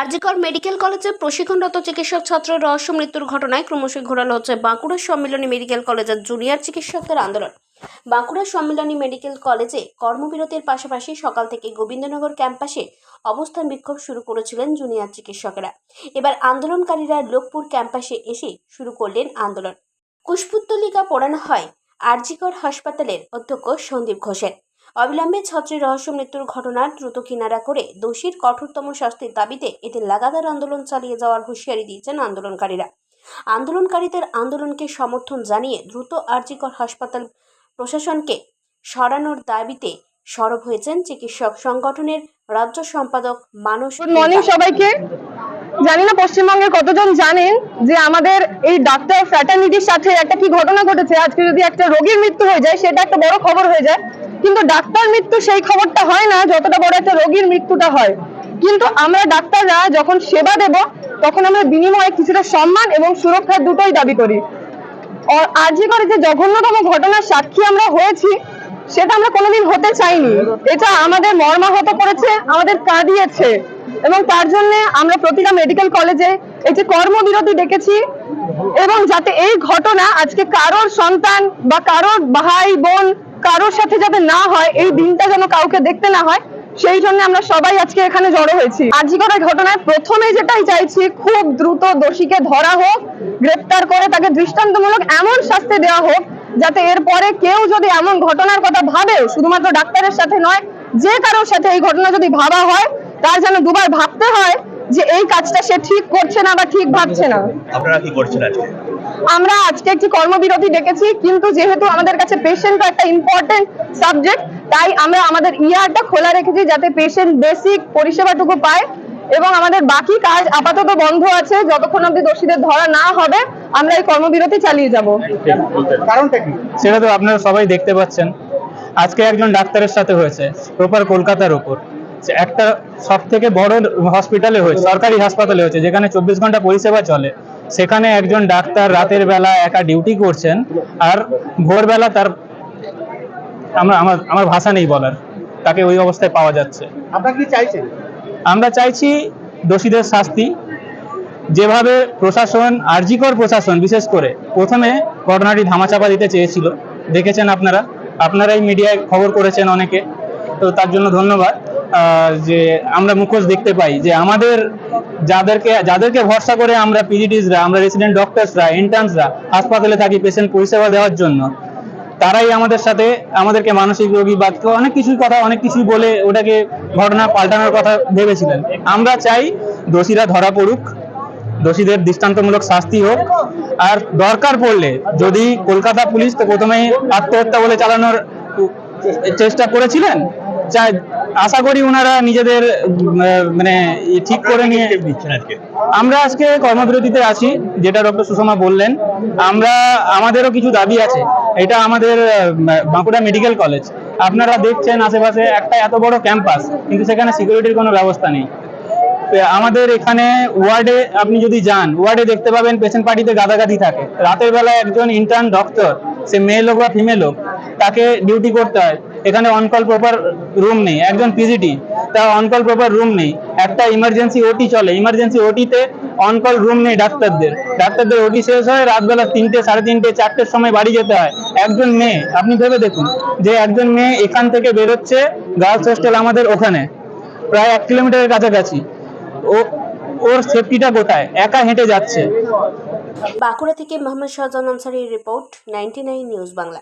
RG Kar medical কলেজে প্রশিক্ষণরত চিকিৎসক ছাত্রের রহস্য মৃত্যুর ঘটনায় ক্রমশই ঘোরালো হচ্ছে বাঁকুড়া সম্মিলনী মেডিকেল কলেজের জুনিয়র চিকিৎসকদের আন্দোলন। বাঁকুড়া সম্মিলনী মেডিকেল কলেজে কর্মবিরতির পাশাপাশি সকাল থেকে গোবিন্দনগর ক্যাম্পাসে অবস্থান বিক্ষোভ শুরু করেছিলেন জুনিয়র চিকিৎসকেরা। এবার আন্দোলনকারীরা লোকপুর ক্যাম্পাসে এসে শুরু করলেন আন্দোলন। কুশপুত্তলিকা পোড়ানো হয় আরজিকর হাসপাতালের অধ্যক্ষ সন্দীপ ঘোষের। অবিলম্বে ছাত্রীর রহস্য মৃত্যুর ঘটনার দ্রুত কিনারা করে দোষীর কঠোরতম শাস্তির দাবিতে এদের লাগাতার আন্দোলন চালিয়ে যাওয়ার হুঁশিয়ারি দিয়েছেন আন্দোলনকারীরা। আন্দোলনকারীদের আন্দোলনকে সমর্থন জানিয়ে দ্রুত আরজিকর হাসপাতাল প্রশাসনকে সরানোর দাবিতে সরব হয়েছেন চিকিৎসক সংগঠনের রাজ্য সম্পাদক মানস। গুড মর্নিং সবাইকে। জানি না পশ্চিমবঙ্গের কতজন জানেন যে আমাদের এই ডাক্তার ফ্র্যাটার্নিটির সাথে একটা কি ঘটনা ঘটেছে। আজকে যদি একটা রোগীর মৃত্যু হয়ে যায় সেটা একটা বড় খবর হয়ে যায়, কিন্তু ডাক্তার মৃত্যু সেই খবরটা হয় না যতটা বড় একটা রোগীর মৃত্যুটা হয়। কিন্তু আমরা ডাক্তাররা যখন সেবা দেব তখন আমরা বিনিময়ে কিছুটা সম্মান এবং সুরক্ষা দুটোই দাবি করি। আরজিকর যে জঘন্যতম ঘটনার সাক্ষী আমরা হয়েছি সেটা আমরা কোনোদিন হতে চাইনি। এটা আমাদের মর্মাহত করেছে, আমাদের কাঁদিয়েছে, এবং তার জন্য আমরা প্রতিটা মেডিকেল কলেজে একটি কর্মবিরতি ডেকেছি। এবং যাতে এই ঘটনা আজকে কারোর সন্তান বা কারোর ভাই বোন কারোর সাথে যাতে না হয়, এই দিনটা যেন কাউকে দেখতে না হয়, সেই জন্য আমরা সবাই আজকে এখানে জড়ো হয়েছি। আরজিকর ঘটনায় প্রথমে যেটাই চাইছি, খুব দ্রুত দোষীকে ধরা হোক, গ্রেফতার করে তাকে দৃষ্টান্তমূলক এমন শাস্তি দেওয়া হোক যাতে এরপরে কেউ যদি এমন ঘটনার কথা ভাবে, শুধুমাত্র ডাক্তারের সাথে নয়, যে কারোর সাথে এই ঘটনা যদি ভাবা হয় তার যেন দুবার ভাবতে হয় যে এই কাজটা সে ঠিক করছে না বা ঠিক ভাবছে না। আপনারা কি করছেন আজকে? আমরা আজকে একটি কর্মবিরতি ডেকেছি, কিন্তু যেহেতু আমাদের কাছে পেশেন্ট একটা ইম্পর্টেন্ট সাবজেক্ট, তাই আমরা আমাদের ইয়ারটা খোলা রেখেছি যাতে পেশেন্ট বেসিক পরিষেবাটুকু পায়, এবং আমাদের বাকি কাজ আপাতত বন্ধ আছে। যতক্ষণ অবধি দোষীদের ধরা না হবে আমরা এই কর্মবিরতি চালিয়ে যাব। কারণটা কি সেটা তো আপনারা সবাই দেখতে পাচ্ছেন। আজকে একজন ডাক্তারের সাথে হয়েছে, প্রপার কলকাতার উপর একটা সব থেকে বড় হসপিটালে হয়েছে, সরকারি হাসপাতালে হয়েছে, যেখানে 24 ঘন্টা পরিষেবা চলে। সেখানে একজন ডাক্তার রাতের বেলা একা ডিউটি করছেন, আর ভোরবেলা তার আমার ভাষা নেই বলার, তাকে ওই অবস্থায় পাওয়া যাচ্ছে। আপনারা কি চাইছেন? আমরা চাইছি দোষীদের শাস্তি। যেভাবে প্রশাসন, আরজিকর প্রশাসন বিশেষ করে প্রথমে ঘটনাটি ধামাচাপা দিতে চেয়েছিল, দেখেছেন আপনারাই মিডিয়ায় খবর করেছেন অনেকে, তো তার জন্য ধন্যবাদ। যে আমরা মুখোশ দেখতে পাই যে আমাদের যাদেরকে ভরসা করে আমরা পিজিটিসরা, আমরা রেসিডেন্ট ডক্টরসরা, ইন্টার্নসরা হাসপাতালে থাকি পেশেন্ট পরিষেবা দেওয়ার জন্য, তারাই আমাদের সাথে আমাদেরকে মানসিক রোগী বা অনেক কিছুই বলে ওটাকে ঘটনা পাল্টানোর কথা ভেবেছিলেন। আমরা চাই দোষীরা ধরা পড়ুক, দোষীদের দৃষ্টান্তমূলক শাস্তি হোক, আর দরকার পড়লে যদি কলকাতা পুলিশ তো প্রথমেই আত্মহত্যা বলে চালানোর চেষ্টা করেছিলেন, আশা করি ওনারা নিজেদের মানে ঠিক করে নিয়ে দিচ্ছেন আজকে। আমরা আজকে কর্মবিরতিতে আছি, যেটা ডক্টর সুষমা বললেন। আমাদেরও কিছু দাবি আছে। এটা আমাদের বাঁকুড়া মেডিকেল কলেজ, আপনারা দেখছেন আশেপাশে একটা এত বড় ক্যাম্পাস, কিন্তু সেখানে সিকিউরিটির কোনো ব্যবস্থা নেই। আমাদের এখানে ওয়ার্ডে আপনি যদি যান, ওয়ার্ডে দেখতে পাবেন পেশেন্ট পার্টিতে গাদাগাদি থাকে। রাতের বেলা একজন ইন্টার্ন ডক্টর, সে মেয়ে লোক বা ফিমেল হোক, তাকে ডিউটি করতে হয়। এখানে অনকল প্রপার রুম নেই। একজন পিজিটি, তার অনকল প্রপার রুম নেই। একটা ইমার্জেন্সি ওটি চলে, ইমার্জেন্সি ওটিতে অনকল রুম নেই ডাক্তারদের ওটি শেষ হয় রাতবেলা 3টে, 3:30, 4টের সময় বাড়ি যেতে হয়। একজন মেয়ে, আপনি ভেবে দেখুন যে একজন মেয়ে এখান থেকে বেরোচ্ছে, গার্লস হোস্টেল আমাদের ওখানে প্রায় 1 কিলোমিটারের কাছাকাছি, ওর সেফটিটা কোথায়? একা হেঁটে যাচ্ছে। বাঁকুড়া থেকে মোহাম্মদ শাহজাহান আনসারীর রিপোর্ট, 99 নিউজ বাংলা।